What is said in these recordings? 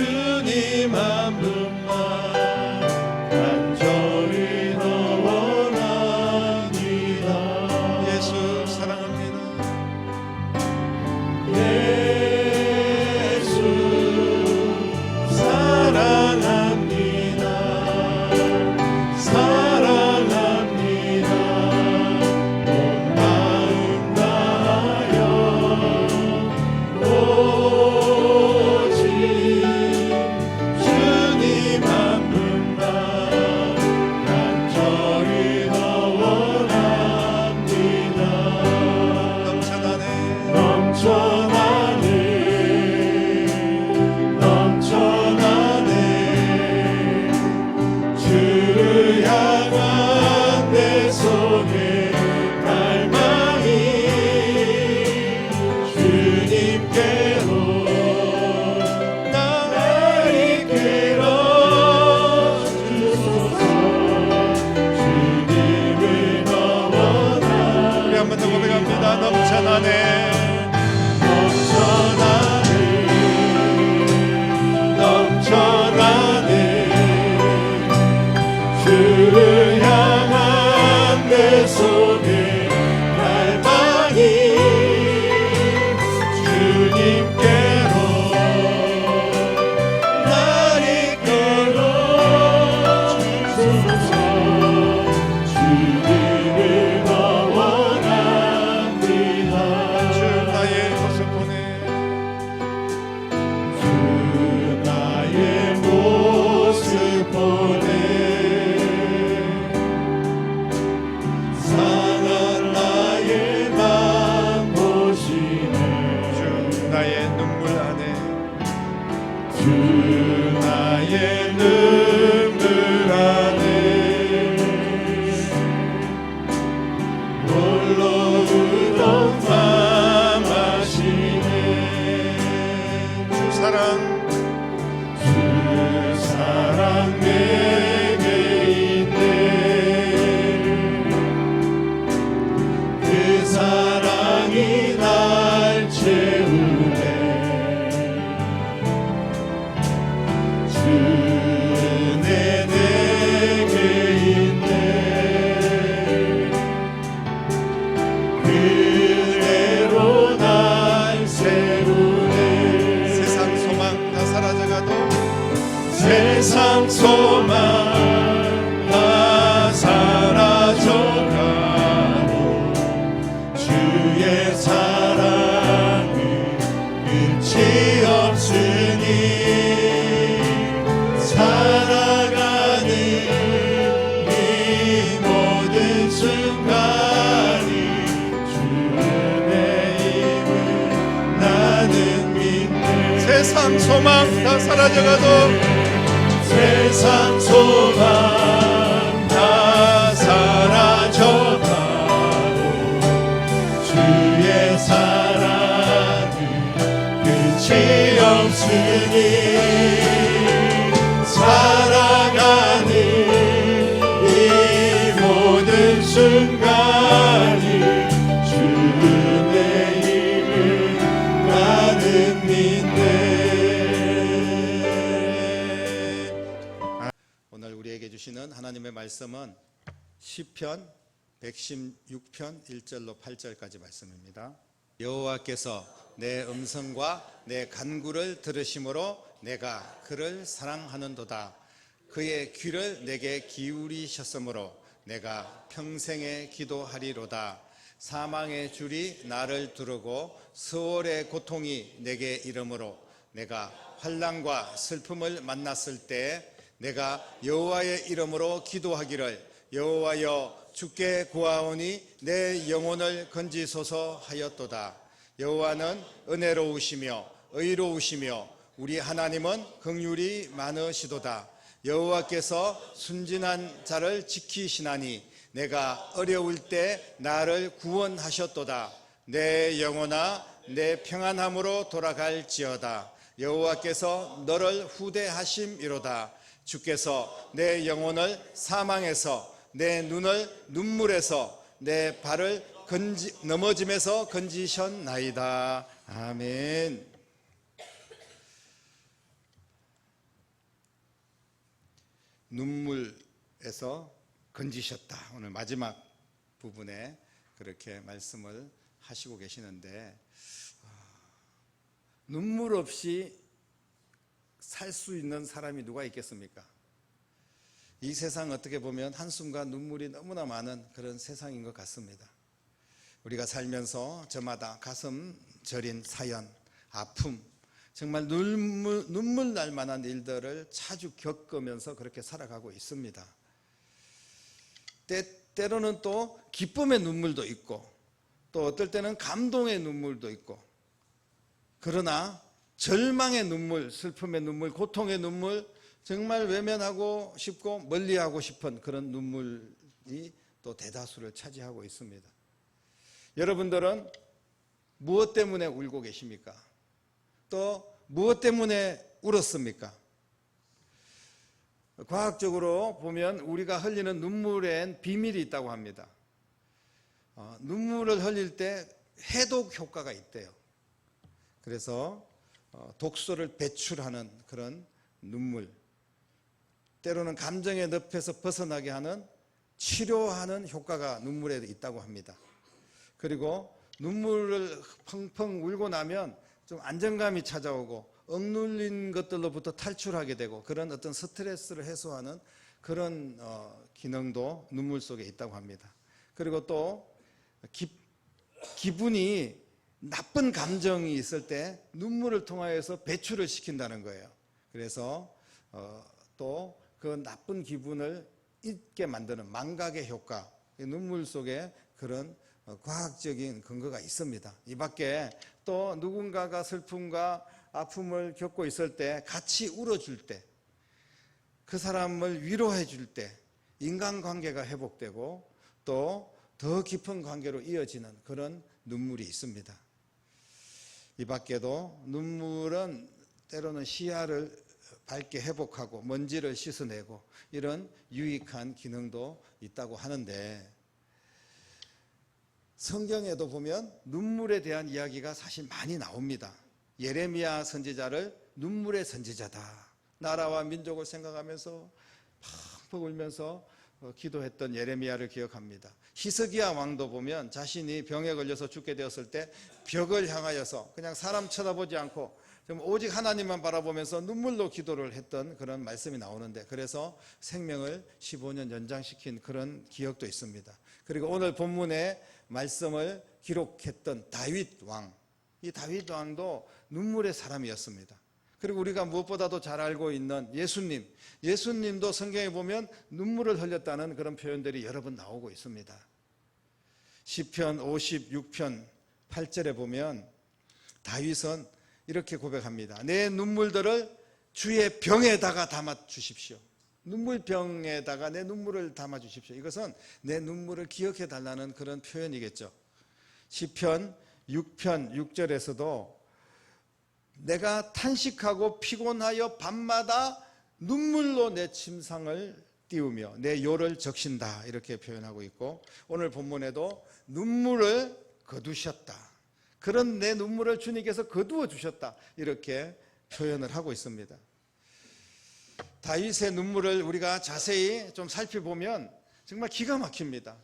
주님 한 분만 간절히 더 원합니다. 예수 사랑합니다. 예수 사랑합니다. 사랑합니다. 온 마음 다하여 오직 주님 한 분만 간절히 더 원합니다. 넘쳐나네 넘쳐나네 넘쳐나네 주를 향한 내 속에 갈망이 주님께로 날 이끌어 주소서. 주님을 더 원하네. 우리 한 번 더 고백합니다. 넘쳐나네 넘쳐나네 넘쳐나네 주를 향한 내 속에 갈망이 주님께로 날 이끌어 주소서. 주님을 더 원합니다. 주 나의 모습 보내 주 나의 모습 보내 상한 나의 맘 보시네. 주 나의 눈물 안에 주 나의 눈물 안에 홀로 우던 맘 아시네. 주 사랑 내게 있네. 그 사랑이 날 채우네. 주 은혜 내게 있네. 그대로 날 세우네. 세상 소망 다 사라져가도 세상 소망 다 사라져가도 주의 사랑은 끝이 없으니 살아가는 이 모든 순간이 주의 힘을 나는 믿네. 세상 소망 다 사라져가도 세상 소망 다 사라져가도 주의 사랑은 끝이 없으니 살아가는 이 모든 순간이 주의 힘을 나는 믿네. 오늘 우리에게 주시는 하나님의 말씀은 시편 116편 1절로 8절까지 말씀입니다. 여호와께서 내 음성과 내 간구를 들으심으로 내가 그를 사랑하는도다. 그의 귀를 내게 기울이셨으므로 내가 평생에 기도하리로다. 사망의 줄이 나를 두르고 수월의 고통이 내게 이르므로 내가 환난과 슬픔을 만났을 때 내가 여호와의 이름으로 기도하기를 여호와여 주께 구하오니 내 영혼을 건지소서 하였도다. 여호와는 은혜로우시며 의로우시며 우리 하나님은 긍휼이 많으시도다. 여호와께서 순진한 자를 지키시나니 내가 어려울 때 나를 구원하셨도다. 내 영혼아 내 평안함으로 돌아갈지어다. 여호와께서 너를 후대하심이로다. 주께서 내 영혼을 사망에서 내 눈을 눈물에서 내 발을 넘어짐에서 건지셨나이다. 아멘. 눈물에서 건지셨다. 오늘 마지막 부분에 그렇게 말씀을 하시고 계시는데, 눈물 없이 살 수 있는 사람이 누가 있겠습니까? 이 세상 어떻게 보면 한숨과 눈물이 너무나 많은 그런 세상인 것 같습니다. 우리가 살면서 저마다 가슴 저린 사연, 아픔, 정말 눈물 날 만한 일들을 자주 겪으면서 그렇게 살아가고 있습니다. 때로는 또 기쁨의 눈물도 있고, 또 어떨 때는 감동의 눈물도 있고, 그러나 절망의 눈물, 슬픔의 눈물, 고통의 눈물, 정말 외면하고 싶고 멀리하고 싶은 그런 눈물이 또 대다수를 차지하고 있습니다. 여러분들은 무엇 때문에 울고 계십니까? 또 무엇 때문에 울었습니까? 과학적으로 보면 우리가 흘리는 눈물엔 비밀이 있다고 합니다. 눈물을 흘릴 때 해독 효과가 있대요. 그래서 독소를 배출하는 그런 눈물, 때로는 감정의 늪에서 벗어나게 하는, 치료하는 효과가 눈물에 있다고 합니다. 그리고 눈물을 펑펑 울고 나면 좀 안정감이 찾아오고 억눌린 것들로부터 탈출하게 되고, 그런 어떤 스트레스를 해소하는 그런 기능도 눈물 속에 있다고 합니다. 그리고 또 기분이 나쁜 감정이 있을 때 눈물을 통하여서 배출을 시킨다는 거예요. 그래서 또 그 나쁜 기분을 잊게 만드는 망각의 효과, 눈물 속에 그런 과학적인 근거가 있습니다. 이 밖에 또 누군가가 슬픔과 아픔을 겪고 있을 때 같이 울어줄 때, 그 사람을 위로해 줄 때 인간관계가 회복되고 또 더 깊은 관계로 이어지는 그런 눈물이 있습니다. 이 밖에도 눈물은 때로는 시야를 밝게 회복하고 먼지를 씻어내고 이런 유익한 기능도 있다고 하는데, 성경에도 보면 눈물에 대한 이야기가 사실 많이 나옵니다. 예레미야 선지자를 눈물의 선지자다, 나라와 민족을 생각하면서 펑펑 울면서 기도했던 예레미야를 기억합니다. 히스기야 왕도 보면 자신이 병에 걸려서 죽게 되었을 때 벽을 향하여서 그냥 사람 쳐다보지 않고 오직 하나님만 바라보면서 눈물로 기도를 했던 그런 말씀이 나오는데, 그래서 생명을 15년 연장시킨 그런 기억도 있습니다. 그리고 오늘 본문의 말씀을 기록했던 다윗 왕, 이 다윗 왕도 눈물의 사람이었습니다. 그리고 우리가 무엇보다도 잘 알고 있는 예수님도 성경에 보면 눈물을 흘렸다는 그런 표현들이 여러 번 나오고 있습니다. 시편 56편 8절에 보면 다윗은 이렇게 고백합니다. 내 눈물들을 주의 병에다가 담아 주십시오. 눈물병에다가 내 눈물을 담아 주십시오. 이것은 내 눈물을 기억해 달라는 그런 표현이겠죠. 시편 6편 6절에서도 내가 탄식하고 피곤하여 밤마다 눈물로 내 침상을 띄우며 내 요를 적신다, 이렇게 표현하고 있고, 오늘 본문에도 눈물을 거두셨다, 그런 내 눈물을 주님께서 거두어 주셨다, 이렇게 표현을 하고 있습니다. 다윗의 눈물을 우리가 자세히 좀 살펴보면 정말 기가 막힙니다.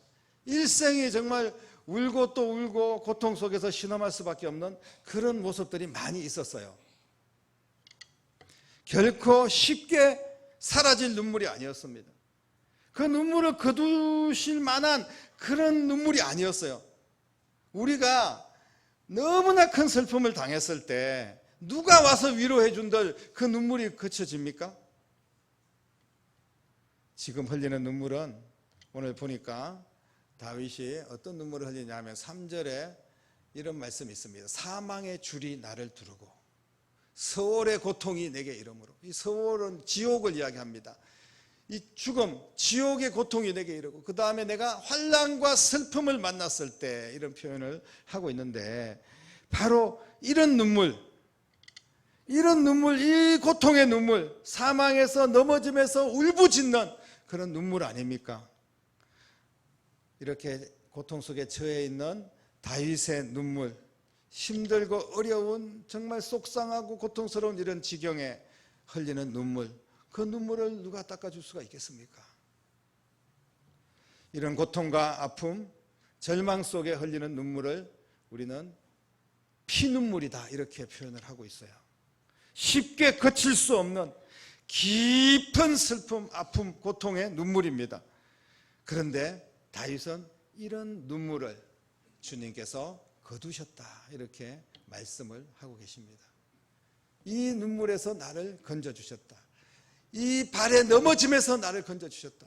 일생이 정말 울고 또 울고 고통 속에서 신음할 수밖에 없는 그런 모습들이 많이 있었어요. 결코 쉽게 사라질 눈물이 아니었습니다. 그 눈물을 거두실 만한 그런 눈물이 아니었어요. 우리가 너무나 큰 슬픔을 당했을 때 누가 와서 위로해 준들 그 눈물이 그쳐집니까? 지금 흘리는 눈물은 오늘 보니까 다윗이 어떤 눈물을 흘리냐면 3절에 이런 말씀이 있습니다. 사망의 줄이 나를 두르고 서월의 고통이 내게 이르므로. 이 서월은 지옥을 이야기합니다. 이 죽음, 지옥의 고통이 내게 이르고, 그 다음에 내가 환난과 슬픔을 만났을 때, 이런 표현을 하고 있는데, 바로 이런 눈물, 이 고통의 눈물, 사망에서 넘어지면서 울부짖는 그런 눈물 아닙니까? 이렇게 고통 속에 처해 있는 다윗의 눈물, 힘들고 어려운 정말 속상하고 고통스러운 이런 지경에 흘리는 눈물, 그 눈물을 누가 닦아줄 수가 있겠습니까? 이런 고통과 아픔, 절망 속에 흘리는 눈물을 우리는 피눈물이다 이렇게 표현을 하고 있어요. 쉽게 거칠 수 없는 깊은 슬픔, 아픔, 고통의 눈물입니다. 그런데 다윗은 이런 눈물을 주님께서 거두셨다 이렇게 말씀을 하고 계십니다. 이 눈물에서 나를 건져주셨다. 이 발에 넘어짐에서 나를 건져주셨다.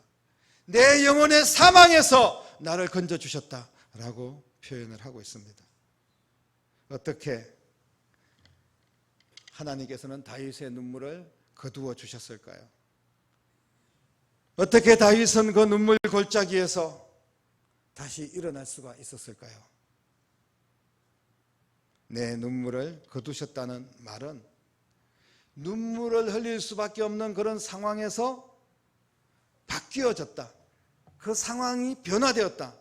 내 영혼의 사망에서 나를 건져주셨다라고 표현을 하고 있습니다. 어떻게 하나님께서는 다윗의 눈물을 거두어 주셨을까요? 어떻게 다윗은 그 눈물 골짜기에서 다시 일어날 수가 있었을까요? 내 눈물을 거두셨다는 말은 눈물을 흘릴 수밖에 없는 그런 상황에서 바뀌어졌다. 그 상황이 변화되었다.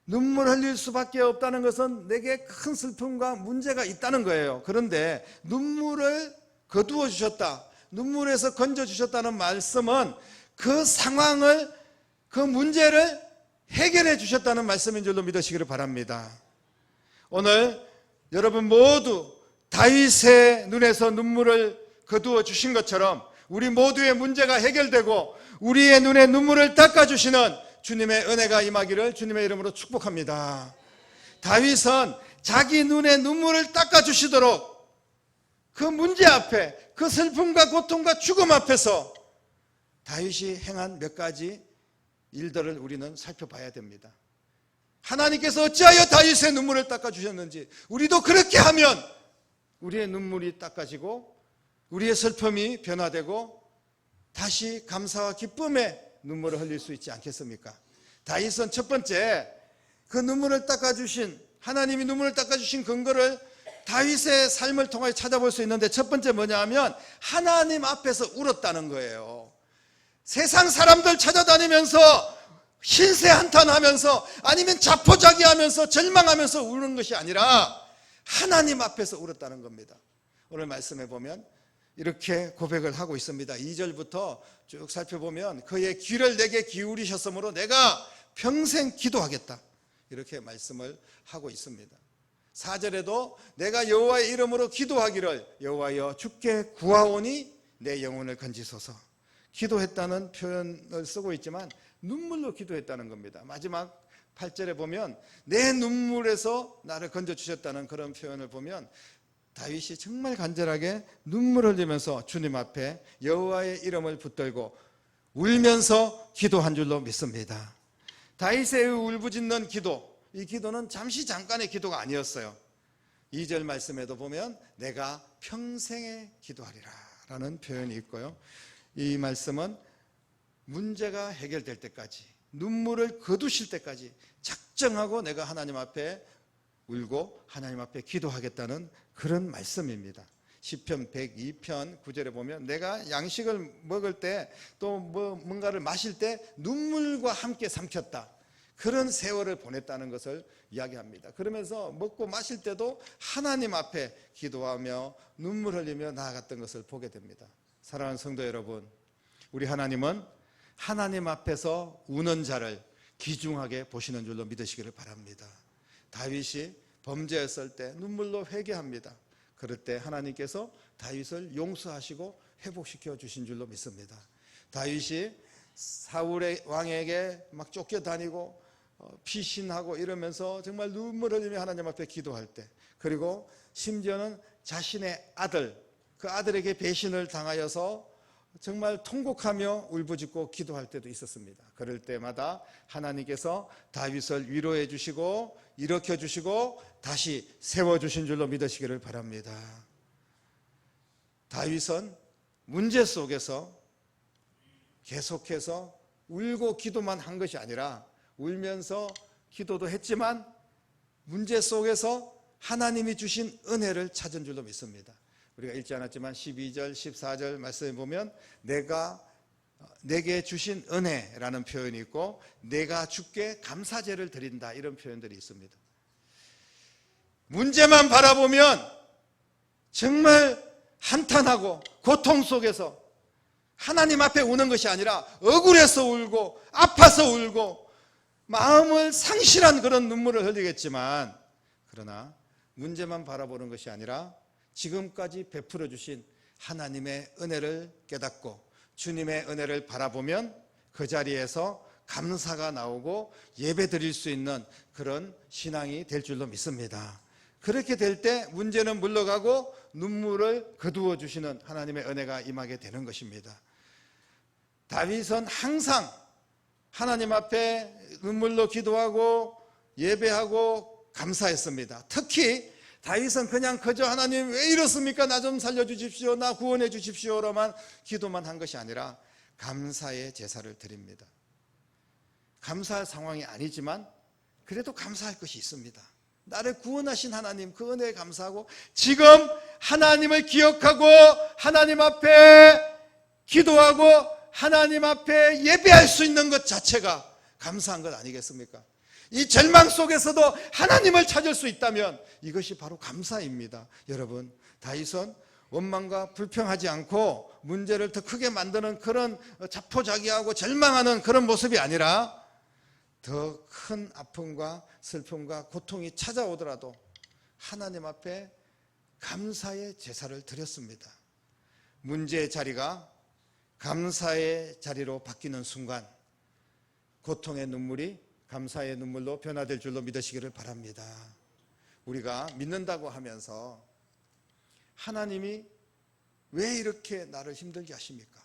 눈물 흘릴 수밖에 없다는 것은 내게 큰 슬픔과 문제가 있다는 거예요. 그런데 눈물을 거두어 주셨다. 눈물에서 건져 주셨다는 말씀은 그 상황을, 그 문제를 해결해 주셨다는 말씀인 줄로 믿으시기를 바랍니다. 오늘 여러분 모두 다윗의 눈에서 눈물을 거두어 주신 것처럼 우리 모두의 문제가 해결되고 우리의 눈에 눈물을 닦아주시는 주님의 은혜가 임하기를 주님의 이름으로 축복합니다. 다윗은 자기 눈에 눈물을 닦아주시도록 그 문제 앞에, 그 슬픔과 고통과 죽음 앞에서 다윗이 행한 몇 가지 일들을 우리는 살펴봐야 됩니다. 하나님께서 어찌하여 다윗의 눈물을 닦아주셨는지 우리도 그렇게 하면 우리의 눈물이 닦아지고 우리의 슬픔이 변화되고 다시 감사와 기쁨의 눈물을 흘릴 수 있지 않겠습니까? 다윗은 첫 번째 그 눈물을 닦아주신, 하나님이 눈물을 닦아주신 근거를 다윗의 삶을 통해 찾아볼 수 있는데 첫 번째 뭐냐 하면 하나님 앞에서 울었다는 거예요. 세상 사람들 찾아다니면서 신세 한탄하면서 아니면 자포자기하면서 절망하면서 우는 것이 아니라 하나님 앞에서 울었다는 겁니다. 오늘 말씀해 보면 이렇게 고백을 하고 있습니다. 2절부터 쭉 살펴보면 그의 귀를 내게 기울이셨으므로 내가 평생 기도하겠다 이렇게 말씀을 하고 있습니다. 4절에도 내가 여호와의 이름으로 기도하기를 여호와여 주께 구하오니 내 영혼을 건지소서. 기도했다는 표현을 쓰고 있지만 눈물로 기도했다는 겁니다. 마지막 8절에 보면 내 눈물에서 나를 건져주셨다는 그런 표현을 보면 다윗이 정말 간절하게 눈물을 흘리면서 주님 앞에 여호와의 이름을 붙들고 울면서 기도한 줄로 믿습니다. 다윗의 울부짖는 기도, 이 기도는 잠깐의 기도가 아니었어요. 2절 말씀에도 보면 내가 평생에 기도하리라 라는 표현이 있고요. 이 말씀은 문제가 해결될 때까지, 눈물을 거두실 때까지 작정하고 내가 하나님 앞에 울고 하나님 앞에 기도하겠다는 그런 말씀입니다. 시편 102편 9절에 보면 내가 양식을 먹을 때 또 뭔가를 마실 때 눈물과 함께 삼켰다. 그런 세월을 보냈다는 것을 이야기합니다. 그러면서 먹고 마실 때도 하나님 앞에 기도하며 눈물 흘리며 나아갔던 것을 보게 됩니다. 사랑하는 성도 여러분, 우리 하나님은 하나님 앞에서 우는 자를 귀중하게 보시는 줄로 믿으시기를 바랍니다. 다윗이 범죄했을 때 눈물로 회개합니다. 그럴 때 하나님께서 다윗을 용서하시고 회복시켜 주신 줄로 믿습니다. 다윗이 사울의 왕에게 막 쫓겨다니고 피신하고 이러면서 정말 눈물 흘리며 하나님 앞에 기도할 때, 그리고 심지어는 자신의 아들, 그 아들에게 배신을 당하여서 정말 통곡하며 울부짖고 기도할 때도 있었습니다. 그럴 때마다 하나님께서 다윗을 위로해 주시고 일으켜 주시고 다시 세워 주신 줄로 믿으시기를 바랍니다. 다윗은 문제 속에서 계속해서 울고 기도만 한 것이 아니라 울면서 기도도 했지만 문제 속에서 하나님이 주신 은혜를 찾은 줄로 믿습니다. 우리가 읽지 않았지만 12절, 14절 말씀에 보면 내게 주신 은혜라는 표현이 있고 내가 주께 감사제를 드린다 이런 표현들이 있습니다. 문제만 바라보면 정말 한탄하고 고통 속에서 하나님 앞에 우는 것이 아니라 억울해서 울고 아파서 울고 마음을 상실한 그런 눈물을 흘리겠지만, 그러나 문제만 바라보는 것이 아니라 지금까지 베풀어 주신 하나님의 은혜를 깨닫고 주님의 은혜를 바라보면 그 자리에서 감사가 나오고 예배 드릴 수 있는 그런 신앙이 될 줄로 믿습니다. 그렇게 될 때 문제는 물러가고 눈물을 거두어 주시는 하나님의 은혜가 임하게 되는 것입니다. 다윗은 항상 하나님 앞에 눈물로 기도하고 예배하고 감사했습니다. 특히 다윗은 그냥 그저 하나님 왜 이렇습니까? 나 좀 살려주십시오, 나 구원해 주십시오로만 기도만 한 것이 아니라 감사의 제사를 드립니다. 감사할 상황이 아니지만 그래도 감사할 것이 있습니다. 나를 구원하신 하나님, 그 은혜에 감사하고 지금 하나님을 기억하고 하나님 앞에 기도하고 하나님 앞에 예배할 수 있는 것 자체가 감사한 것 아니겠습니까? 이 절망 속에서도 하나님을 찾을 수 있다면 이것이 바로 감사입니다. 여러분, 다윗은 원망과 불평하지 않고 문제를 더 크게 만드는 그런 자포자기하고 절망하는 그런 모습이 아니라 더 큰 아픔과 슬픔과 고통이 찾아오더라도 하나님 앞에 감사의 제사를 드렸습니다. 문제의 자리가 감사의 자리로 바뀌는 순간 고통의 눈물이 감사의 눈물로 변화될 줄로 믿으시기를 바랍니다. 우리가 믿는다고 하면서 하나님이 왜 이렇게 나를 힘들게 하십니까?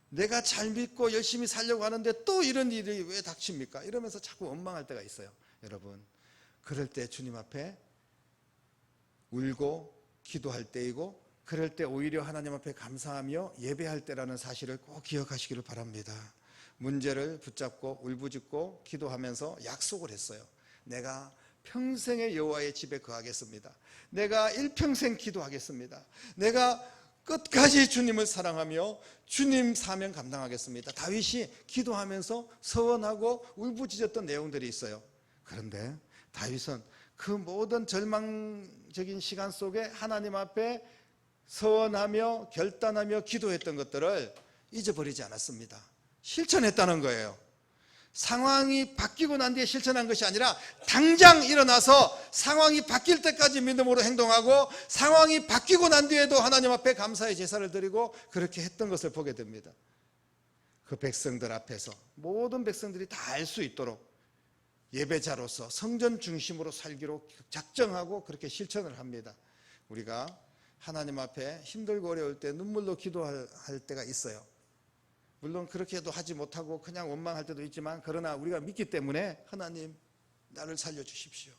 내가 잘 믿고 열심히 살려고 하는데 또 이런 일이 왜 닥칩니까? 이러면서 자꾸 원망할 때가 있어요. 여러분, 그럴 때 주님 앞에 울고 기도할 때이고, 그럴 때 오히려 하나님 앞에 감사하며 예배할 때라는 사실을 꼭 기억하시기를 바랍니다. 문제를 붙잡고 울부짖고 기도하면서 약속을 했어요. 내가 평생의 여호와의 집에 거하겠습니다. 내가 일평생 기도하겠습니다. 내가 끝까지 주님을 사랑하며 주님 사명 감당하겠습니다. 다윗이 기도하면서 서원하고 울부짖었던 내용들이 있어요. 그런데 다윗은 그 모든 절망적인 시간 속에 하나님 앞에 서원하며 결단하며 기도했던 것들을 잊어버리지 않았습니다. 실천했다는 거예요. 상황이 바뀌고 난 뒤에 실천한 것이 아니라 당장 일어나서 상황이 바뀔 때까지 믿음으로 행동하고 상황이 바뀌고 난 뒤에도 하나님 앞에 감사의 제사를 드리고 그렇게 했던 것을 보게 됩니다. 그 백성들 앞에서 모든 백성들이 다 알 수 있도록 예배자로서 성전 중심으로 살기로 작정하고 그렇게 실천을 합니다. 우리가 하나님 앞에 힘들고 어려울 때 눈물로 기도할 때가 있어요. 물론 그렇게도 하지 못하고 그냥 원망할 때도 있지만, 그러나 우리가 믿기 때문에 하나님 나를 살려주십시오.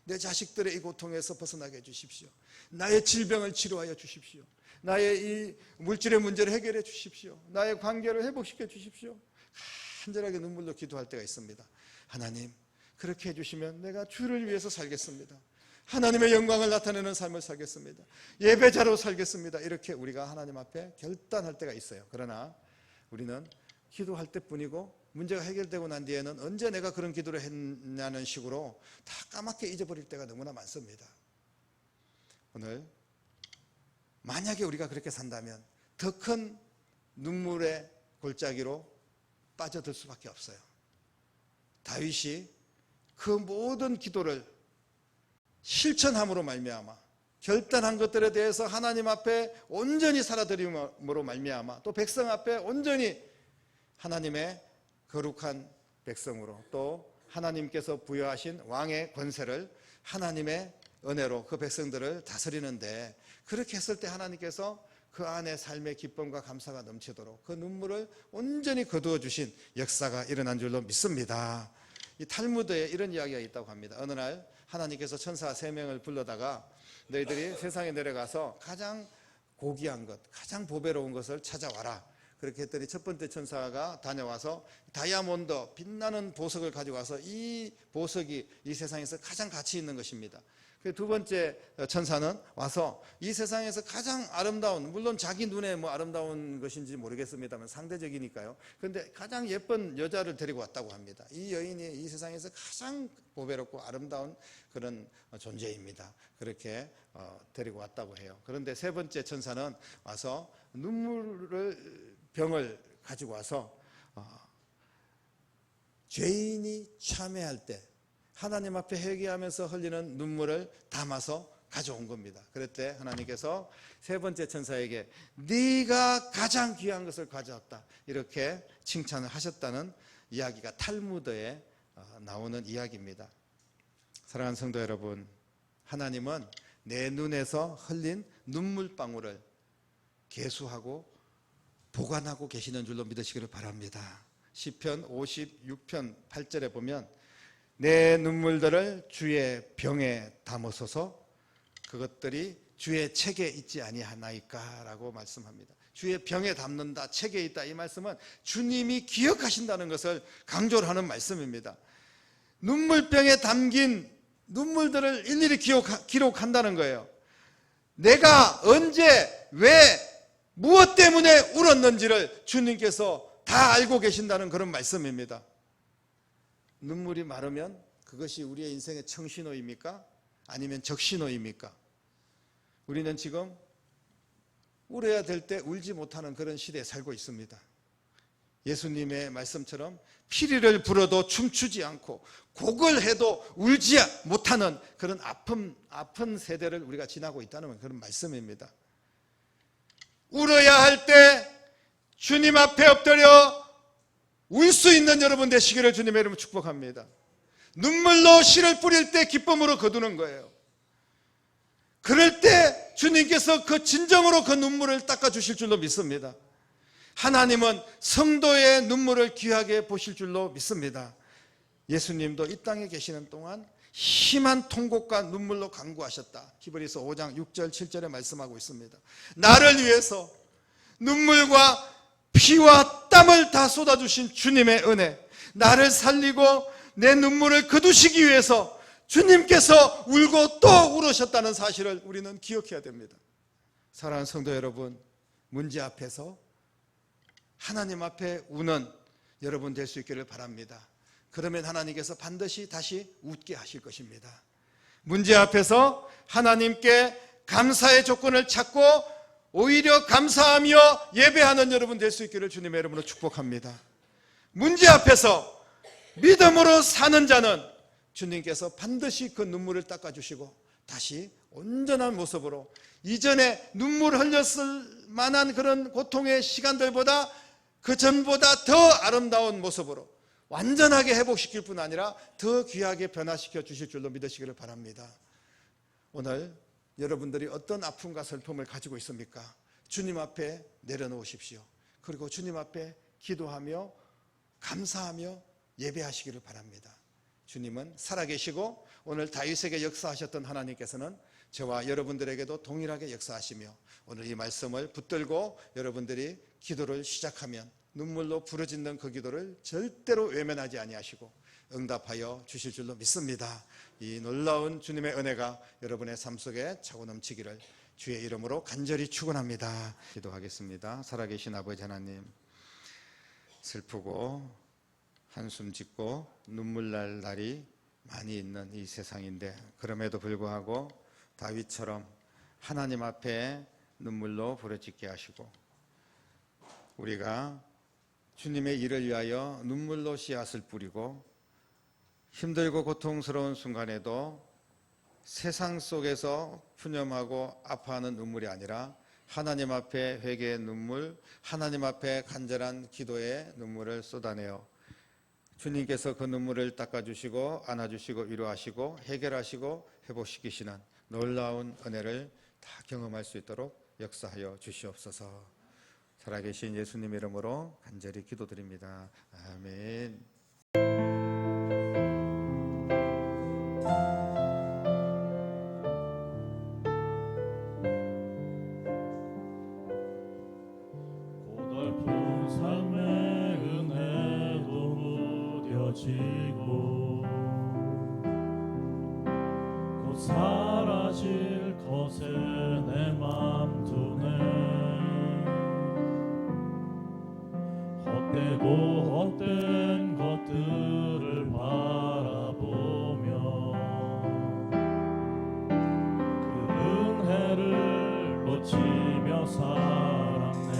내 자식들의 이 고통에서 벗어나게 해주십시오. 나의 질병을 치료하여 주십시오. 나의 이 물질의 문제를 해결해 주십시오. 나의 관계를 회복시켜 주십시오. 간절하게 눈물로 기도할 때가 있습니다. 하나님, 그렇게 해주시면 내가 주를 위해서 살겠습니다. 하나님의 영광을 나타내는 삶을 살겠습니다. 예배자로 살겠습니다. 이렇게 우리가 하나님 앞에 결단할 때가 있어요. 그러나 우리는 기도할 때뿐이고 문제가 해결되고 난 뒤에는 언제 내가 그런 기도를 했냐는 식으로 다 까맣게 잊어버릴 때가 너무나 많습니다. 오늘 만약에 우리가 그렇게 산다면 더 큰 눈물의 골짜기로 빠져들 수밖에 없어요. 다윗이 그 모든 기도를 실천함으로 말미암아, 결단한 것들에 대해서 하나님 앞에 온전히 살아드림으로 말미암아, 또 백성 앞에 온전히 하나님의 거룩한 백성으로, 또 하나님께서 부여하신 왕의 권세를 하나님의 은혜로 그 백성들을 다스리는데, 그렇게 했을 때 하나님께서 그 안에 삶의 기쁨과 감사가 넘치도록 그 눈물을 온전히 거두어 주신 역사가 일어난 줄로 믿습니다. 이 탈무드에 이런 이야기가 있다고 합니다. 어느 날 하나님께서 천사 3명을 불러다가 너희들이 세상에 내려가서 가장 고귀한 것, 가장 보배로운 것을 찾아와라. 그렇게 했더니 첫 번째 천사가 다녀와서 다이아몬드, 빛나는 보석을 가지고 와서 이 보석이 이 세상에서 가장 가치 있는 것입니다. 두 번째 천사는 와서 이 세상에서 가장 아름다운, 물론 자기 눈에 뭐 아름다운 것인지 모르겠습니다만 상대적이니까요. 그런데 가장 예쁜 여자를 데리고 왔다고 합니다. 이 여인이 이 세상에서 가장 보배롭고 아름다운 그런 존재입니다. 그렇게 데리고 왔다고 해요. 그런데 세 번째 천사는 와서 눈물을 병을 가지고 와서 죄인이 참회할 때 하나님 앞에 회개하면서 흘리는 눈물을 담아서 가져온 겁니다. 그럴 때 하나님께서 세 번째 천사에게 네가 가장 귀한 것을 가져왔다 이렇게 칭찬을 하셨다는 이야기가 탈무드에 나오는 이야기입니다. 사랑하는 성도 여러분, 하나님은 내 눈에서 흘린 눈물방울을 계수하고 보관하고 계시는 줄로 믿으시기를 바랍니다. 시편 56편 8절에 보면 내 눈물들을 주의 병에 담으소서 그것들이 주의 책에 있지 아니하나이까 라고 말씀합니다. 주의 병에 담는다, 책에 있다, 이 말씀은 주님이 기억하신다는 것을 강조를 하는 말씀입니다. 눈물병에 담긴 눈물들을 일일이 기록한다는 거예요. 내가 언제, 왜, 무엇 때문에 울었는지를 주님께서 다 알고 계신다는 그런 말씀입니다. 눈물이 마르면 그것이 우리의 인생의 청신호입니까? 아니면 적신호입니까? 우리는 지금 울어야 될 때 울지 못하는 그런 시대에 살고 있습니다. 예수님의 말씀처럼 피리를 불어도 춤추지 않고 곡을 해도 울지 못하는 그런 아픈 세대를 우리가 지나고 있다는 그런 말씀입니다. 울어야 할 때 주님 앞에 엎드려 울 수 있는 여러분 되시기를 주님의 이름으로 축복합니다. 눈물로 씨를 뿌릴 때 기쁨으로 거두는 거예요. 그럴 때 주님께서 그 진정으로 그 눈물을 닦아주실 줄로 믿습니다. 하나님은 성도의 눈물을 귀하게 보실 줄로 믿습니다. 예수님도 이 땅에 계시는 동안 심한 통곡과 눈물로 간구하셨다. 히브리서 5장 6절 7절에 말씀하고 있습니다. 나를 위해서 눈물과 피와 땀을 다 쏟아주신 주님의 은혜, 나를 살리고 내 눈물을 거두시기 위해서 주님께서 울고 또 울으셨다는 사실을 우리는 기억해야 됩니다. 사랑하는 성도 여러분, 문제 앞에서 하나님 앞에 우는 여러분 될 수 있기를 바랍니다. 그러면 하나님께서 반드시 다시 웃게 하실 것입니다. 문제 앞에서 하나님께 감사의 조건을 찾고 오히려 감사하며 예배하는 여러분 될 수 있기를 주님의 이름으로 축복합니다. 문제 앞에서 믿음으로 사는 자는 주님께서 반드시 그 눈물을 닦아주시고 다시 온전한 모습으로 이전에 눈물 흘렸을 만한 그런 고통의 시간들보다 그 전보다 더 아름다운 모습으로 완전하게 회복시킬 뿐 아니라 더 귀하게 변화시켜 주실 줄로 믿으시기를 바랍니다. 오늘 여러분들이 어떤 아픔과 슬픔을 가지고 있습니까? 주님 앞에 내려놓으십시오. 그리고 주님 앞에 기도하며 감사하며 예배하시기를 바랍니다. 주님은 살아계시고 오늘 다윗에게 역사하셨던 하나님께서는 저와 여러분들에게도 동일하게 역사하시며 오늘 이 말씀을 붙들고 여러분들이 기도를 시작하면 눈물로 부르짖는 그 기도를 절대로 외면하지 아니하시고 응답하여 주실 줄로 믿습니다. 이 놀라운 주님의 은혜가 여러분의 삶 속에 차고 넘치기를 주의 이름으로 간절히 축원합니다. 기도하겠습니다. 살아계신 아버지 하나님, 슬프고 한숨 짓고 눈물 날 날이 많이 있는 이 세상인데 그럼에도 불구하고 다윗처럼 하나님 앞에 눈물로 부르짖게 하시고 우리가 주님의 일을 위하여 눈물로 씨앗을 뿌리고 힘들고 고통스러운 순간에도 세상 속에서 푸념하고 아파하는 눈물이 아니라 하나님 앞에 회개의 눈물, 하나님 앞에 간절한 기도의 눈물을 쏟아내어 주님께서 그 눈물을 닦아주시고 안아주시고 위로하시고 해결하시고 회복시키시는 놀라운 은혜를 다 경험할 수 있도록 역사하여 주시옵소서. 살아계신 예수님 이름으로 간절히 기도드립니다. 아멘. 고달픈 삶의 은혜도 무뎌지고 곧 사라질 것에 내 맘 두네. 헛되고 헛된 것들을 바라보며 그 은혜를 놓치며 살았네.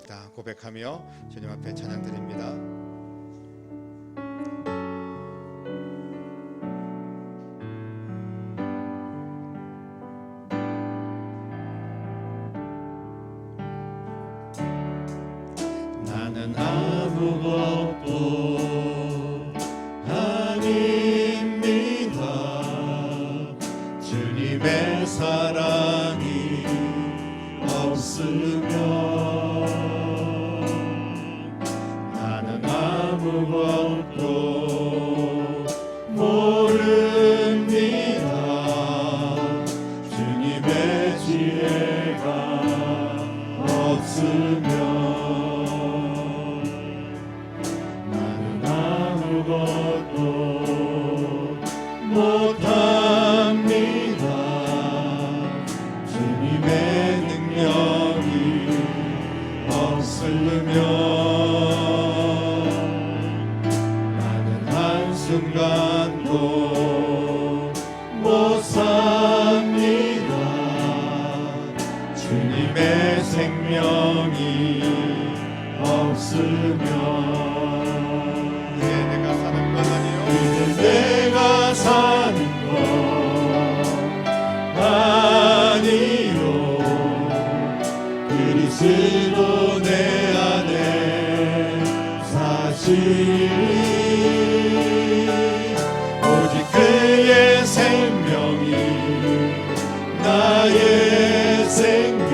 다 고백하며 주님 앞에 찬양 드립니다. 나는 아무것도 아닙니다. 주님의 사랑이 없으면 나는 아무것도 모릅니다. 주님의 지혜가 없으면 나는 아무것도 못합니다. 주님의 능력이 없으면 나는 한순간도 못 삽니다. 주님의 생명이 없으면 이제 내가 사는 건 아니요, 이제 내가 사는 건 아니요, 그리스도 내 안에 사시리. 오직 그의 생명이 나의 생명,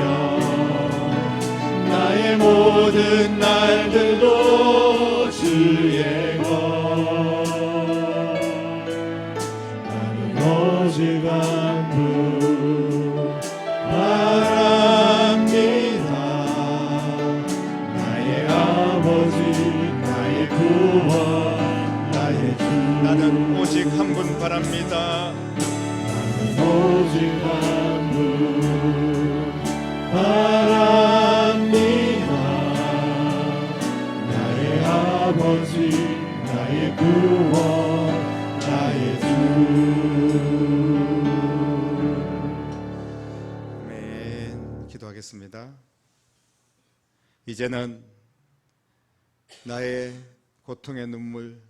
나의 모든 날들도 주의 것. 나는 오직 한 분 바랍니다. 나의 아버지, 나의 구원, 나의 주. 나는 오직 한 분 바랍니다. 나는 오직 한 분 바랍니다. 나의 아버지, 나의 구원, 나의 주. 아멘. 기도하겠습니다. 이제는 나의 고통의 눈물,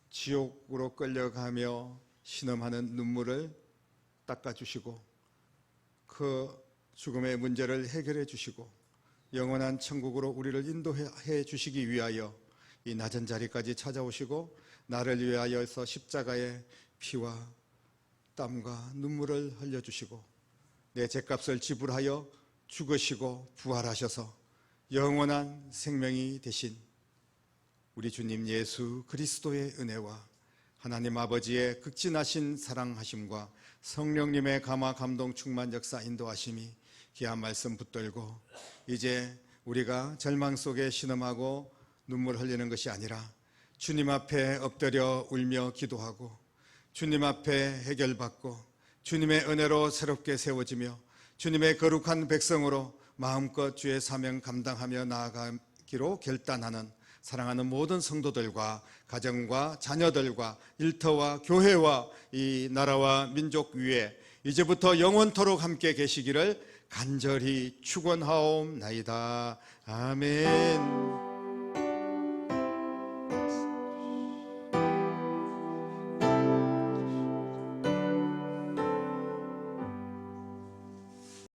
지옥으로 끌려가며 신음하는 눈물을 닦아주시고 그 죽음의 문제를 해결해 주시고 영원한 천국으로 우리를 인도해 주시기 위하여 이 낮은 자리까지 찾아오시고 나를 위하여서 십자가에 피와 땀과 눈물을 흘려주시고 내 죄값을 지불하여 죽으시고 부활하셔서 영원한 생명이 되신 우리 주님 예수 그리스도의 은혜와 하나님 아버지의 극진하신 사랑하심과 성령님의 감화 감동 충만 역사 인도하심이 귀한 말씀 붙들고 이제 우리가 절망 속에 신음하고 눈물 흘리는 것이 아니라 주님 앞에 엎드려 울며 기도하고 주님 앞에 해결받고 주님의 은혜로 새롭게 세워지며 주님의 거룩한 백성으로 마음껏 주의 사명 감당하며 나아가기로 결단하는 사랑하는 모든 성도들과 가정과 자녀들과 일터와 교회와 이 나라와 민족 위에 이제부터 영원토록 함께 계시기를 간절히 축원하옵나이다. 아멘.